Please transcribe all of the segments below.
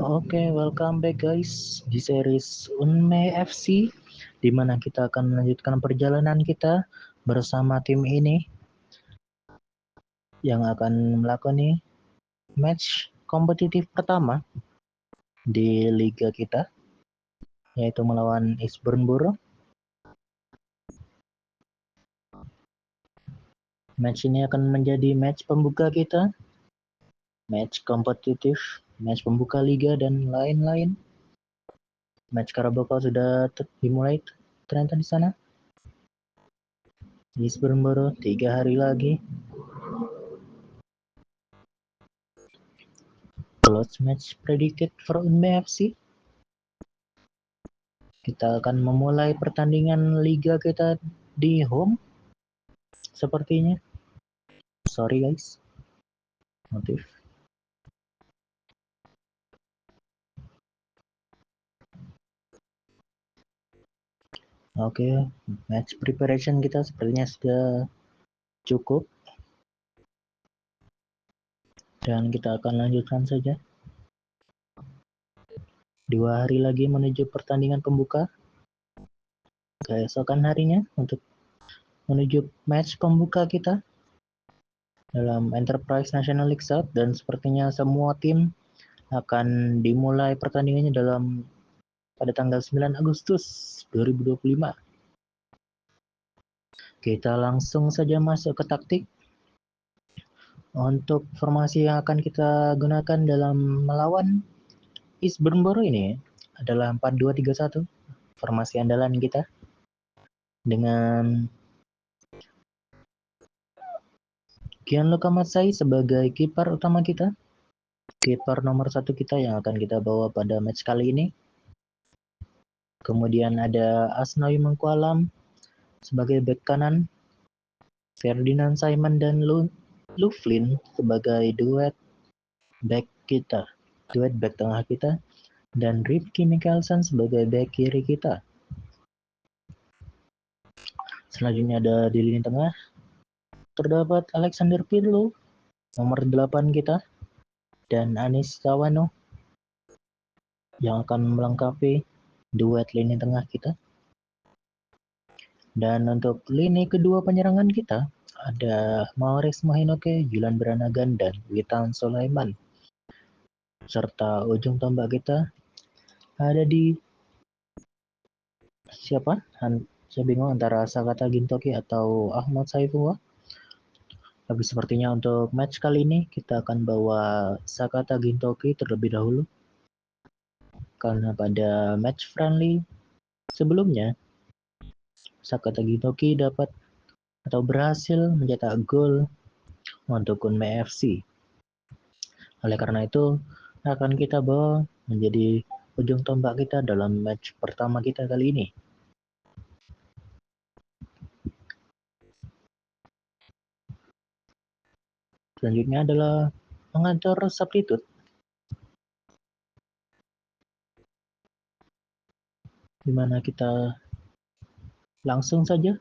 Oke, welcome back guys di series Unme FC, di mana kita akan melanjutkan perjalanan kita bersama tim ini yang akan melakoni match kompetitif pertama di liga kita, yaitu melawan Eastbourne Borough. Match ini akan menjadi match pembuka kita, match kompetitif, match pembuka liga dan lain-lain. Match Carabao Cup sudah dimulai ternyata di sana. Eastbourne Borough 3 hari lagi. Close match predicted for Unme FC. Kita akan memulai pertandingan liga kita di home. Sepertinya. Sorry guys. Motif. Oke, match preparation kita sepertinya sudah cukup. Dan kita akan lanjutkan saja. 2 hari lagi menuju pertandingan pembuka. Keesokan harinya untuk menuju match pembuka kita dalam Enterprise National League South, dan sepertinya semua tim akan dimulai pertandingannya pada tanggal 9 Agustus 2025. Kita langsung saja masuk ke taktik. Untuk formasi yang akan kita gunakan dalam melawan Eastbourne Borough ini adalah 4-2-3-1, formasi andalan kita, dengan Gianluca Mazzai sebagai kiper utama kita, kiper nomor 1 kita yang akan kita bawa pada match kali ini. Kemudian ada Asnawi Mangkualam sebagai back kanan, Ferdinand Simon dan Loughlin sebagai duet back kita, duet back tengah kita, dan Rifki Mikkelsen sebagai back kiri kita. Selanjutnya ada di lini tengah terdapat Alexander Pirlo nomor 8 kita, dan Anis Sawano yang akan melengkapi duet lini tengah kita. Dan untuk lini kedua penyerangan kita ada Maurice Mahinoke, Julian Brannagan, dan Witan Sulaiman. Serta ujung tombak kita ada di siapa? Saya bingung antara Sakata Gintoki atau Ahmad Saifullah. Tapi sepertinya untuk match kali ini kita akan bawa Sakata Gintoki terlebih dahulu. Karena pada match friendly sebelumnya Sakata Gintoki dapat atau berhasil mencetak gol untuk Unme FC. Oleh karena itu akan kita bawa menjadi ujung tombak kita dalam match pertama kita kali ini. Selanjutnya adalah mengatur substitute, di mana kita langsung saja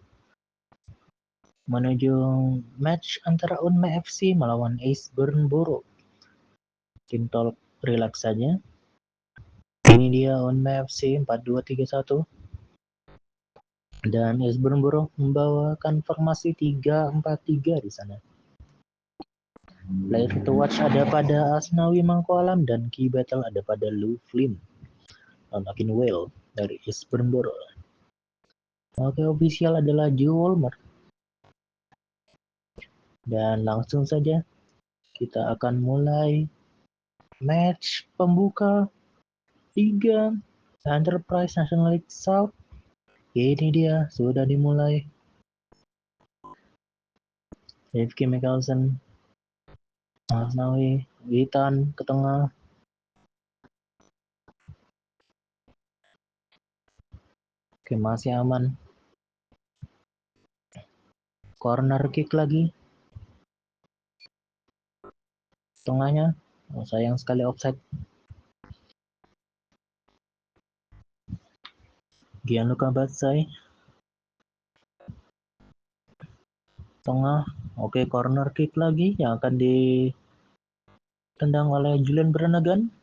menuju match antara Unme FC melawan Eastbourne Borough. Tim talk relax saja. Ini dia Unme FC 4-2-3-1. Dan Eastbourne Borough membawakan formasi 3-4-3 di sana. Player to watch ada pada Asnawi Mangkualam dan key battle ada pada Loughlin Akinwale dari Eastbourne Borough. Oke, official adalah Joe Wolmer. Dan langsung saja kita akan mulai match pembuka Liga Enterprise National League South. Ini dia, sudah dimulai. Rifki Mikkelsen, Asnawi, Witan ke tengah. Oke, masih aman. Corner kick lagi. Tengahnya, oh, sayang sekali offside. Gianluca Mazzai. Tengah, oke, corner kick lagi yang akan ditendang oleh Julian Brannagan.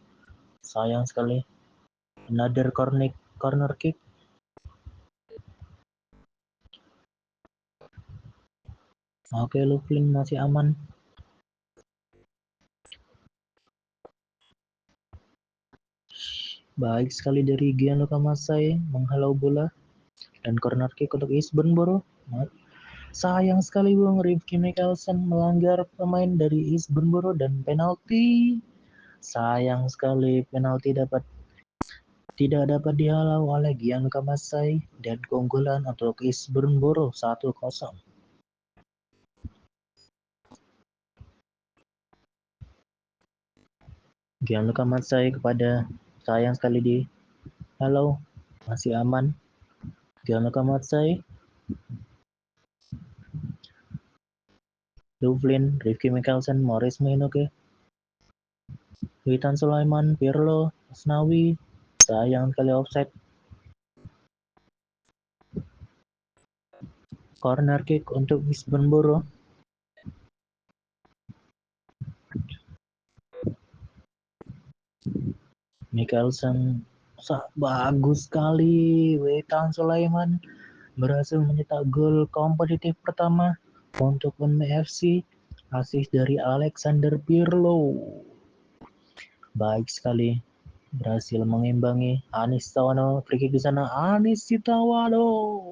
Sayang sekali. Another corner kick. Oke, Louvlin masih aman. Baik sekali dari Gianluca Masai menghalau bola. Dan corner kick untuk Eastbourne Borough. Sayang sekali Bung, Rifki Mikkelsen melanggar pemain dari Eastbourne Borough dan penalti. Sayang sekali penalti tidak dapat dihalau oleh Gianluca Masai dan keunggulan untuk Eastbourne Borough 1-0. Gianluca Masai kepada sayang sekali di halo masih aman. Gianluca Masai, Louvlin, Rifki Mikkelsen, Maurice Minogue, Witan Sulaiman, Pirlo, Asnawi, sayang sekali offside. Corner kick untuk Eastbourne Borough. Mikkelsen bagus sekali. Witan Sulaiman berhasil mencetak gol kompetitif pertama untuk Unme FC. Asis dari Alexander Pirlo. Baik sekali. Berhasil mengimbangi Anis Tawano. Free kick di sana Anis Tawano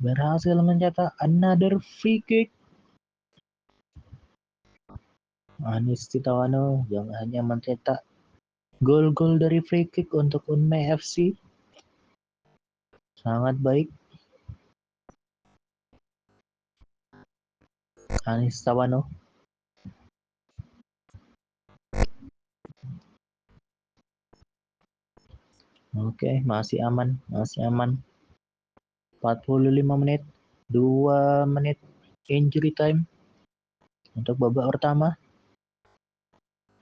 berhasil mencetak another free kick. Anis Tawano yang hanya mencetak gol-gol dari free kick untuk Unme FC. Sangat baik. Anis Tawano. Oke, masih aman. 45 menit, 2 menit injury time untuk babak pertama.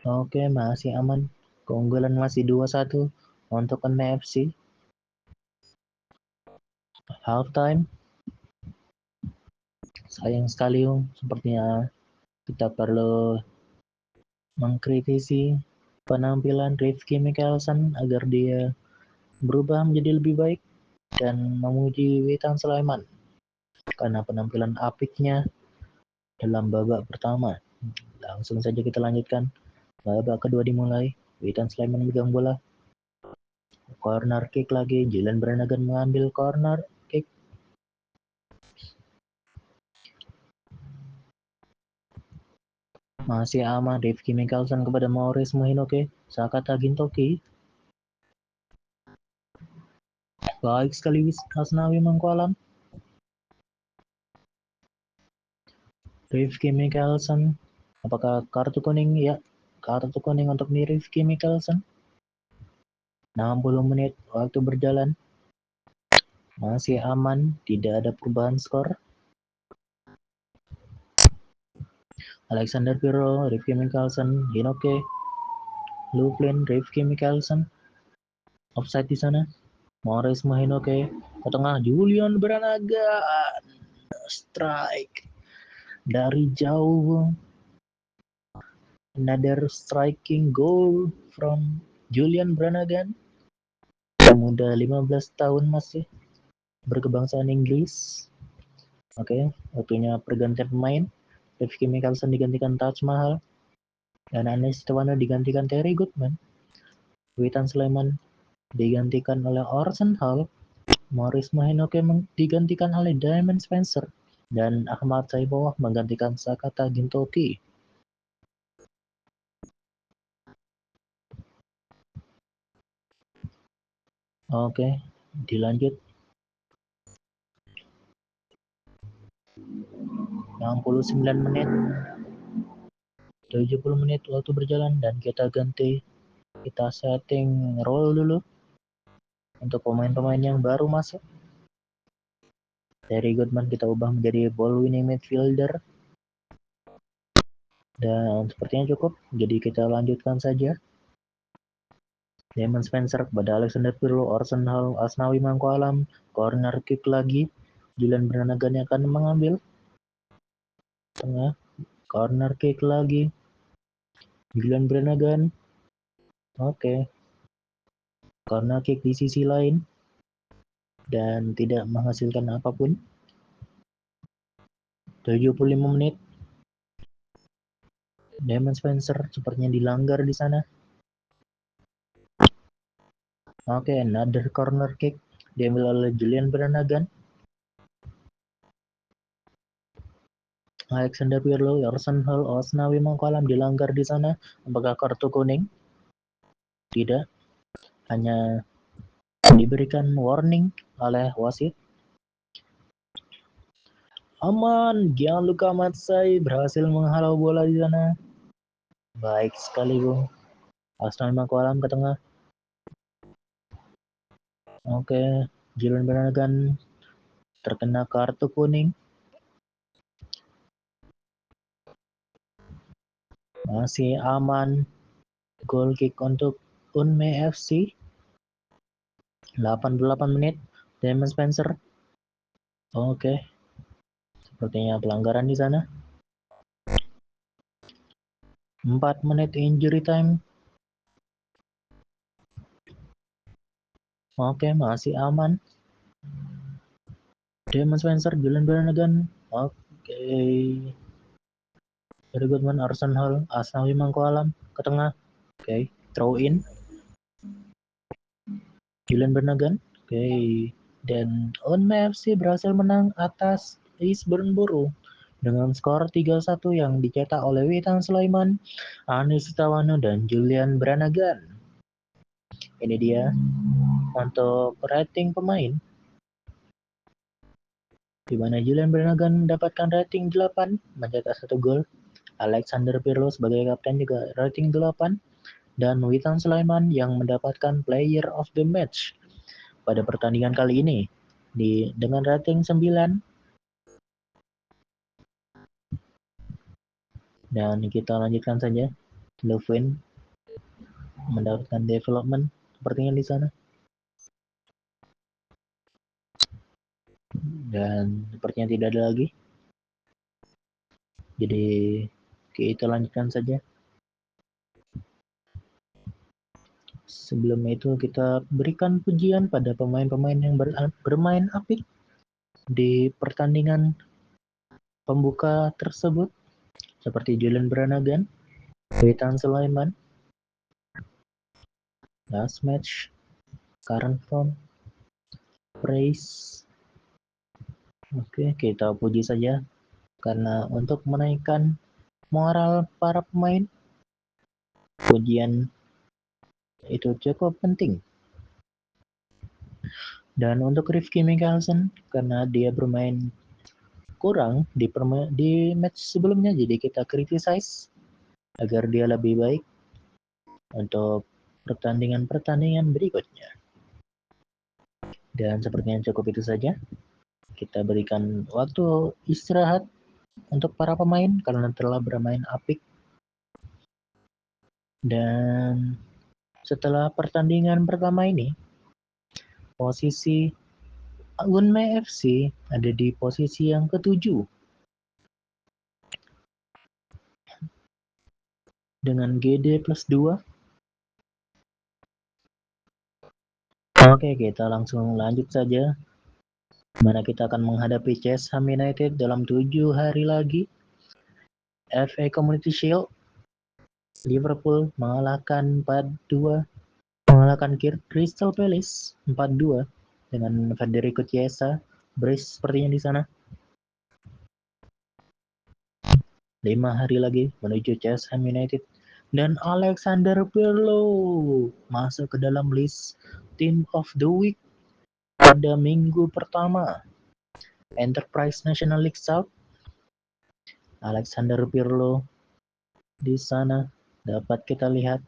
Oke, masih aman. Keunggulan masih 2-1 untuk NFC. Half time. Sayang sekali, sepertinya kita perlu mengkritisi penampilan Rifki Mikkelsen agar dia berubah menjadi lebih baik dan memuji Witan Sulaiman karena penampilan apiknya dalam babak pertama. Langsung saja kita lanjutkan. Babak kedua dimulai. Witan Sulaiman memegang bola. Corner kick lagi. Julian Brannigan mengambil corner kick. Masih aman. Rifki Mikkelsen kepada Maurice Mohinoke. Sakata Gintoki. Baik sekali Asnawi Mangkualam. Rifki Mikkelsen. Apakah kartu kuning? Ya. Kartu kuning untuk Rifki Mikkelsen. 60 menit waktu berjalan. Masih aman. Tidak ada perubahan skor. Alexander Pirlo, Rifki Mikkelsen, Hinoke, Louvlin, Rifki Mikkelsen. Offside di sana. Maurice Mohinoke ke tengah. Julian Brannigan. Strike dari jauh. Another striking goal from Julian Brannigan. Pemuda 15 tahun masih berkebangsaan Inggris. Oke, waktunya pergantian pemain. Rifki Mikkelsen digantikan Taj Mahal. Dan Anis Tawano digantikan Terry Goodman. Witan Sulaiman digantikan oleh Orson Hall. Maurice Mohinoke digantikan oleh Damon Spencer. Dan Ahmad Saibowah menggantikan Sakata Gintoki. Oke, dilanjut. 69 menit. 70 menit waktu berjalan dan kita ganti. Kita setting role dulu untuk pemain-pemain yang baru masuk. Terry Goodman kita ubah menjadi ball winning midfielder. Dan sepertinya cukup, jadi kita lanjutkan saja. Damon Spencer kepada Alexander Pirlo, Orson Hall, Asnawi Mangkualam, corner kick lagi. Julian Brannigan yang akan mengambil. Tengah, corner kick lagi. Julian Brannigan. Oke, karena kick di sisi lain dan tidak menghasilkan apapun. 75 menit. Damon Spencer sepertinya dilanggar di sana. Oke, another corner kick diambil oleh Julian Brannigan. Alexander Pirlo, Orson Hall, Osnawi Mangkualam dilanggar di sana. Apakah kartu kuning? Tidak, hanya diberikan warning oleh wasit. Aman, Gianluca Matsai berhasil menghalau bola di sana. Baik sekali, Bung. Osnawi Mangkualam ke tengah. Oke, Julian Brannigan terkena kartu kuning. Masih aman. Goal kick untuk Unme FC. 88 menit. Damon Spencer. Oke. Sepertinya pelanggaran di sana. 4 menit injury time. Oke, masih aman. Damon Spencer, Julian Brannigan. Oke. Very good man, Orson Hall, Asnawi Mangkualam ke tengah. Oke, throw in. Julian Brannigan. Oke. Dan Unme FC berhasil menang atas Eastbourne Borough dengan skor 3-1 yang dicetak oleh Witan Sulaiman, Anis Tawano, dan Julian Brannigan. Ini dia untuk rating pemain, di mana Julian Brannigan mendapatkan rating 8, mencetak 1 gol. Alexander Pirlo sebagai kapten juga rating 8, dan Witan Sulaiman yang mendapatkan Player of the Match pada pertandingan kali ini dengan rating 9. Dan kita lanjutkan saja. Lovin mendapatkan development sepertinya di sana. Dan sepertinya tidak ada lagi. Jadi kita lanjutkan saja. Sebelum itu kita berikan pujian pada pemain-pemain yang bermain apik di pertandingan pembuka tersebut, seperti Julian Brannigan, Witan Sulaiman, last match, current form, praise. Oke, kita puji saja karena untuk menaikkan moral para pemain, pujian itu cukup penting. Dan untuk Rifki Mikkelsen, karena dia bermain kurang di match sebelumnya, jadi kita criticize agar dia lebih baik untuk pertandingan-pertandingan berikutnya. Dan sepertinya cukup itu saja. Kita berikan waktu istirahat untuk para pemain karena telah bermain apik. Dan setelah pertandingan pertama ini, posisi Unme FC ada di posisi yang ke-7 dengan GD plus 2. Oke, kita langsung lanjut saja, mana kita akan menghadapi West Ham United dalam 7 hari lagi. FA Community Shield, Liverpool mengalahkan Crystal Palace 4-2 dengan Federico Chiesa brace sepertinya di sana. 5 hari lagi menuju West Ham United, dan Alexander Pirlo masuk ke dalam list Team of the Week pada minggu pertama Enterprise National League South. Alexander Pirlo di sana dapat kita lihat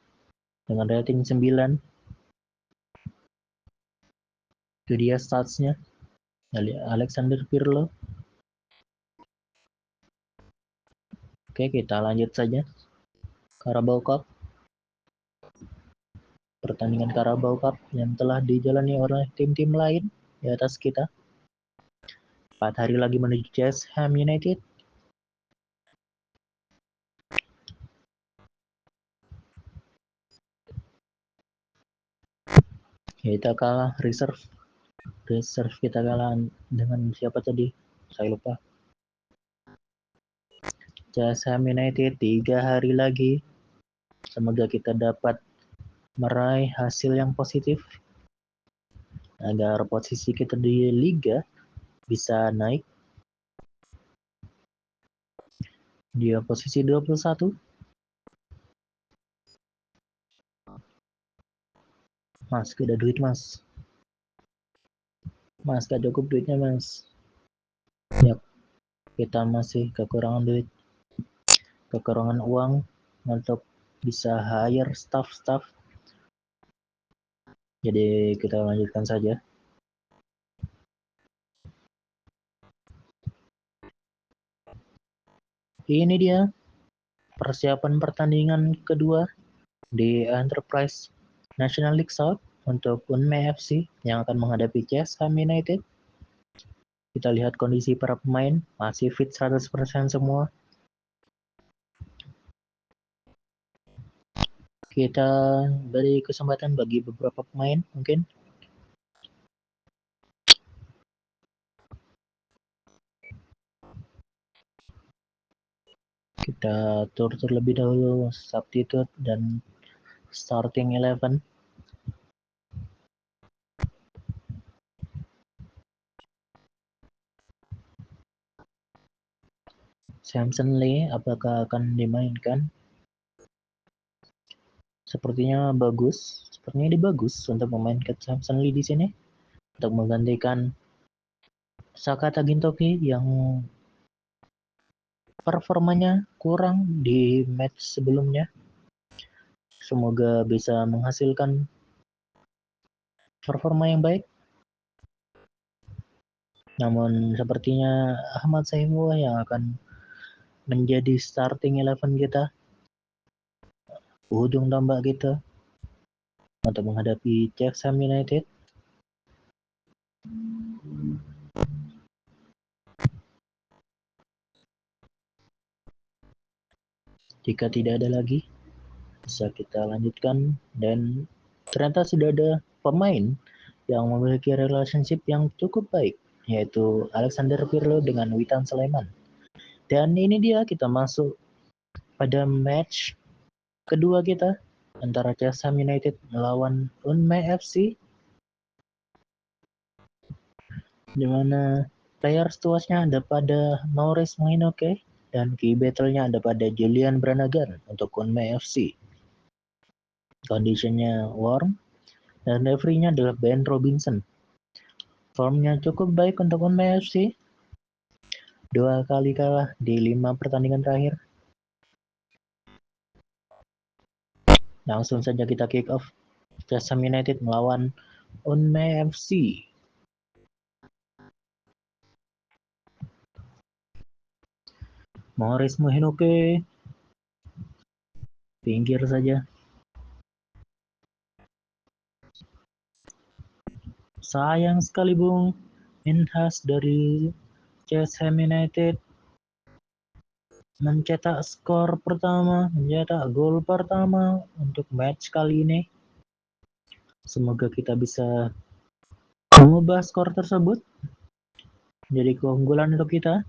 dengan rating 9. Itu dia statsnya Alexander Pirlo. Oke, kita lanjut saja. Carabao Cup. Pertandingan Carabao Cup yang telah dijalani oleh tim-tim lain di atas kita. 4 hari lagi menuju West Ham United. Kita kalah reserve kita kalah dengan siapa tadi, saya lupa. CSM United 3 hari lagi, semoga kita dapat meraih hasil yang positif agar posisi kita di liga bisa naik. Dia posisi 21. Mas, gak ada duit mas. Mas, gak cukup duitnya mas. Yap, kita masih kekurangan duit, kekurangan uang untuk bisa hire staff. Jadi kita lanjutkan saja. Ini dia persiapan pertandingan kedua di Enterprise National League South untuk Unmei FC yang akan menghadapi CSKA United. Kita lihat kondisi para pemain masih fit 100% semua. Kita beri kesempatan bagi beberapa pemain mungkin. Kita atur terlebih dahulu substitute dan starting 11. Samson Lee apakah akan dimainkan? Sepertinya bagus. Sepertinya dia bagus untuk memainkan Samson Lee di sini untuk menggantikan Sakata Gintoki yang performanya kurang di match sebelumnya. Semoga bisa menghasilkan performa yang baik. Namun sepertinya Ahmad Saifullah yang akan menjadi starting 11 kita, ujung tombak kita untuk menghadapi CSKA United. Jika tidak ada lagi, bisa kita lanjutkan. Dan ternyata sudah ada pemain yang memiliki relationship yang cukup baik, yaitu Alexander Pirlo dengan Witan Sulaiman. Dan ini dia kita masuk pada match kedua kita antara CSKA United melawan Unmei FC, di mana player tuasnya ada pada Maurice Moinoke dan key battle-nya ada pada Julian Branagh untuk Unmei FC. Conditionnya warm dan referee-nya adalah Ben Robinson. Formnya cukup baik untuk Unmei FC. 2 kali kalah di 5 pertandingan terakhir. Langsung saja kita kick off. CSKA United melawan Unmei FC. Maurice Moinoke pinggir saja. Sayang sekali Bung Minhas dari CSKA United mencetak skor pertama, mencetak gol pertama untuk match kali ini. Semoga kita bisa mengubah skor tersebut menjadi keunggulan untuk kita.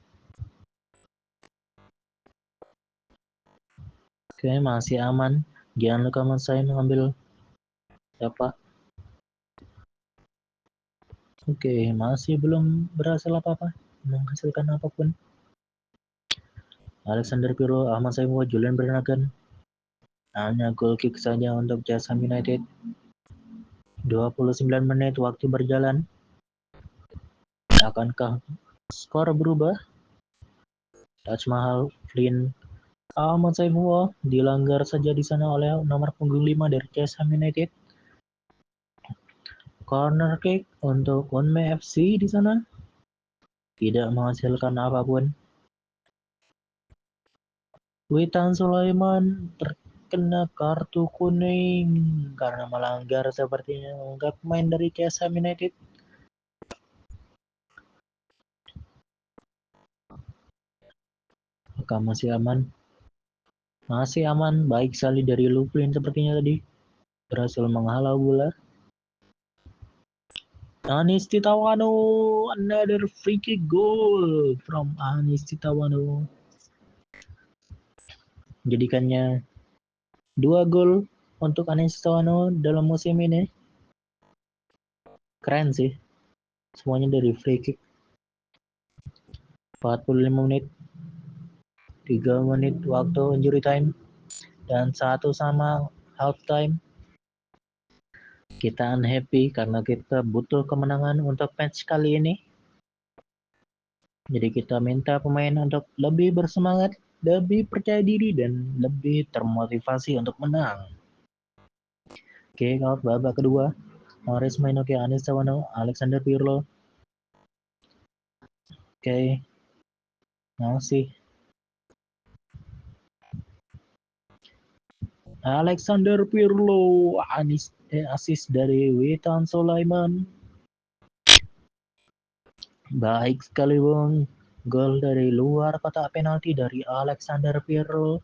Oke, masih aman. Jangan lupa saya mengambil apa? Oke, masih belum berhasil apa-apa, menghasilkan apapun. Alexander Pirlo, Ahmad Saifullah, Julian Branagh. Hanya goal kick saja untuk CSKA United. 29 menit waktu berjalan. Akankah skor berubah? Taj Mahal, Flynn, Ahmad Saifullah dilanggar saja di sana oleh nomor punggung 5 dari CSKA United. Corner kick untuk Unmei FC di sana tidak menghasilkan apapun. Witan Sulaiman terkena kartu kuning karena melanggar sepertinya menganggap pemain dari CSKA United. Apakah masih aman? Masih aman, baik sekali dari Lupin sepertinya tadi. Berhasil menghalau bola. Anis Titawano, another free kick goal from Anis Titawano. Jadikannya 2 gol untuk Anis Titawano dalam musim ini. Keren sih. Semuanya dari free kick. 45 menit. 3 menit waktu injury time. Dan 1 sama half time. Kita unhappy karena kita butuh kemenangan untuk match kali ini. Jadi kita minta pemain untuk lebih bersemangat, lebih percaya diri, dan lebih termotivasi untuk menang. Oke, kalau babak kedua, Maurice Mainoke, Anis Tawano, Alexander Pirlo. Oke, masih Alexander Pirlo, assist dari Witan Sulaiman. Baik sekali Bung. Gol dari luar kotak penalti dari Alexander Pirlo.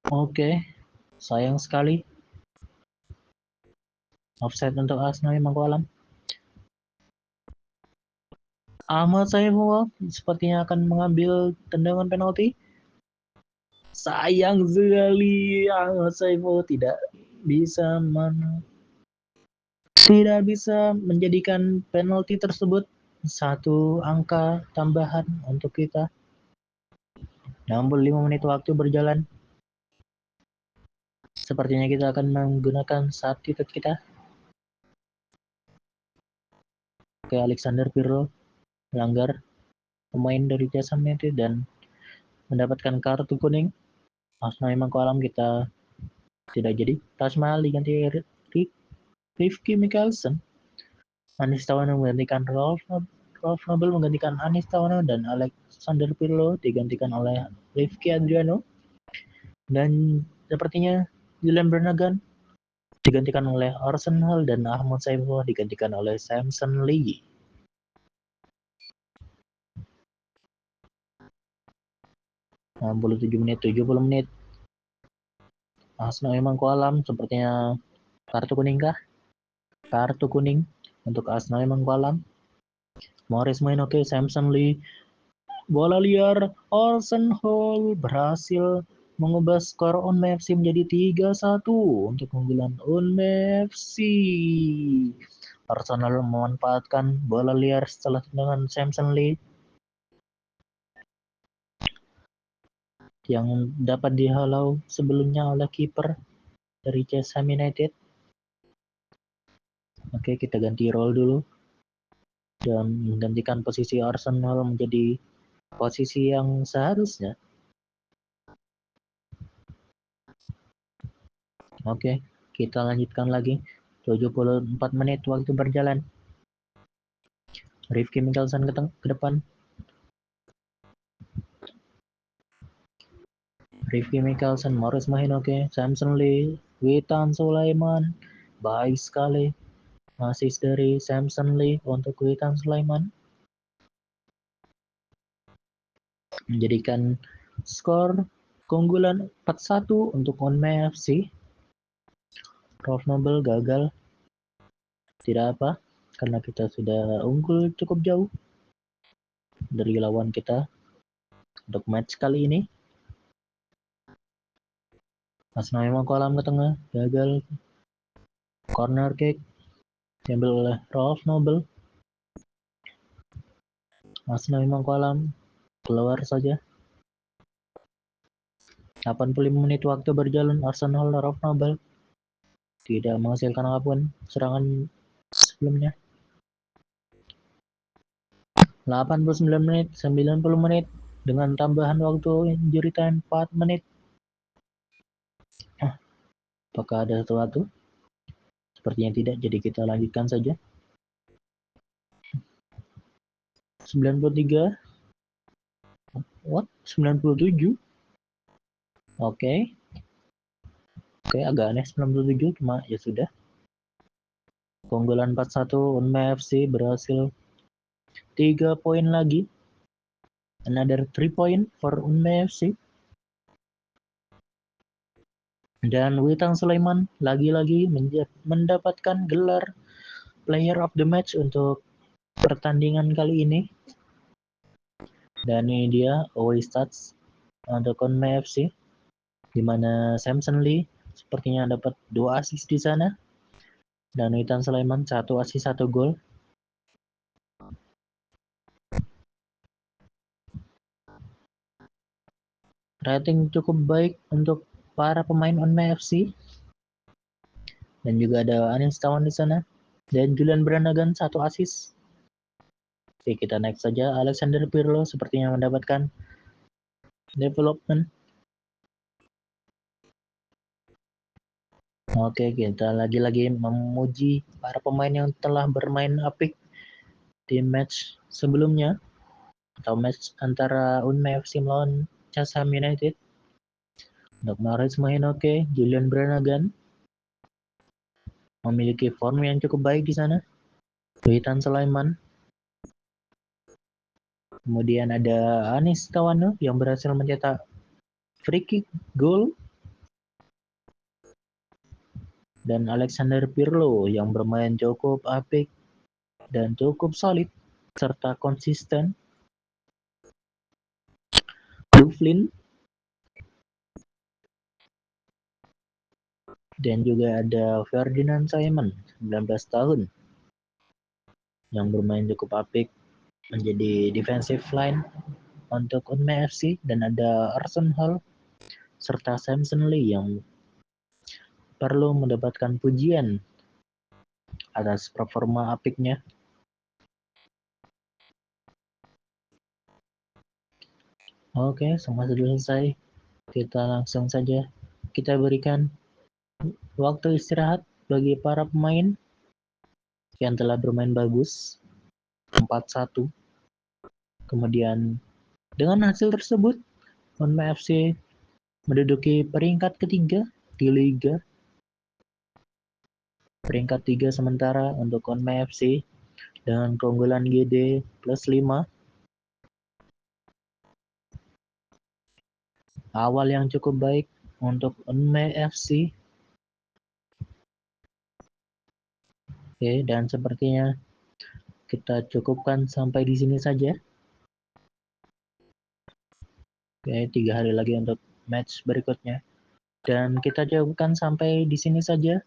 Oke, sayang sekali. Offside untuk Arsenal Mangkualam. Ahmad Saifullah sepertinya akan mengambil tendangan penalti. Sayang sekali Ahmad Saifullah tidak bisa menjadikan penalti tersebut 1 angka tambahan untuk kita. 65 menit waktu berjalan. Sepertinya kita akan menggunakan substitute kita. Oke, Alexander Pirlo melanggar pemain dari Jasa United dan mendapatkan kartu kuning. Arsenal memang kolam kita tidak jadi. Taj Mahal diganti Rifki Mikkelsen. Anis Tawano menggantikan Rolf Nobel menggantikan Anis Tawano dan Alexander Pirlo digantikan oleh Rifki Adriano. Dan sepertinya Julian Bernagan digantikan oleh Orson Hall dan Ahmad Saifullah digantikan oleh Samson Lee. Nah, 70 menit. Arsenal memang kolam, sepertinya kartu kuning kah? Kartu kuning untuk Arsenal memang kolam. Morris main oke, Samson Lee. Bola liar, Orson Hall berhasil mengubah skor Unme FC menjadi 3-1 untuk keunggulan Unme FC. Arsenal memanfaatkan bola liar setelah tendangan Samson Lee yang dapat dihalau sebelumnya oleh kiper dari Chelsea United. Oke, kita ganti role dulu dan menggantikan posisi Arsenal menjadi posisi yang seharusnya. Oke, kita lanjutkan lagi. 74 menit waktu berjalan. Rifki Mikkelsen ke depan. Rifki Mikkelsen, Morris Mahinoke, Samson Lee, Witan Sulaiman. Baik sekali. Assist dari Samson Lee untuk Witan Sulaiman. Menjadikan skor keunggulan 4-1 untuk Unme FC. Rolf Nobel gagal. Tidak apa, karena kita sudah unggul cukup jauh dari lawan kita untuk match kali ini. Arsenal memang kolam ke tengah, gagal. Corner kick diambil oleh Rolf Nobel. Arsenal memang kolam, keluar saja. 85 menit waktu berjalan, Arsenal Rolf Nobel tidak menghasilkan apapun serangan sebelumnya. 89 menit, 90 menit dengan tambahan waktu injury time 4 menit. Apakah ada sesuatu? Sepertinya tidak, jadi kita lanjutkan saja. 93. What? 97? Oke. Oke, agak aneh 97, cuma ya sudah. Keunggulan 4-1, Unme FC berhasil 3 poin lagi. Another 3 point for Unme FC. Dan Witan Sulaiman lagi-lagi mendapatkan gelar Player of the Match untuk pertandingan kali ini. Dan ini dia away stats untuk Konmi FC, di mana Samson Lee sepertinya dapat 2 assist di sana, dan Witan Sulaiman 1 assist 1 gol. Rating cukup baik untuk para pemain Konmi FC. Dan juga ada Anis Tawan di sana, dan Julian Brannagan 1 assist. Oke, kita next saja. Alexander Pirlo sepertinya mendapatkan development. Oke, kita lagi-lagi memuji para pemain yang telah bermain apik di match sebelumnya, atau match antara Unme FC melawan Chesham United. Untuk Maurice Mohinoke, Julian Brannagan memiliki form yang cukup baik di sana. Witan Sulaiman. Kemudian ada Anis Tawano yang berhasil mencetak free kick goal. Dan Alexander Pirlo yang bermain cukup apik dan cukup solid serta konsisten. Flynn. Dan juga ada Ferdinand Simon, 19 tahun, yang bermain cukup apik menjadi defensive line untuk Unme FC. Dan ada Arson Hall serta Samson Lee yang perlu mendapatkan pujian atas performa apiknya. Oke, semua sudah selesai. Kita langsung saja kita berikan waktu istirahat bagi para pemain yang telah bermain bagus 4-1. Kemudian dengan hasil tersebut Unme FC menduduki peringkat ketiga di Liga. Peringkat 3 sementara untuk Unme FC dengan keunggulan GD plus 5. Awal yang cukup baik untuk Unme FC. Oke, dan sepertinya kita cukupkan sampai di sini saja. Oke, 3 hari lagi untuk match berikutnya. Dan kita cukupkan sampai di sini saja.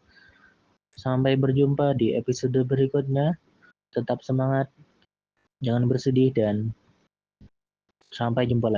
Sampai berjumpa di episode berikutnya. Tetap semangat, jangan bersedih, dan sampai jumpa lagi.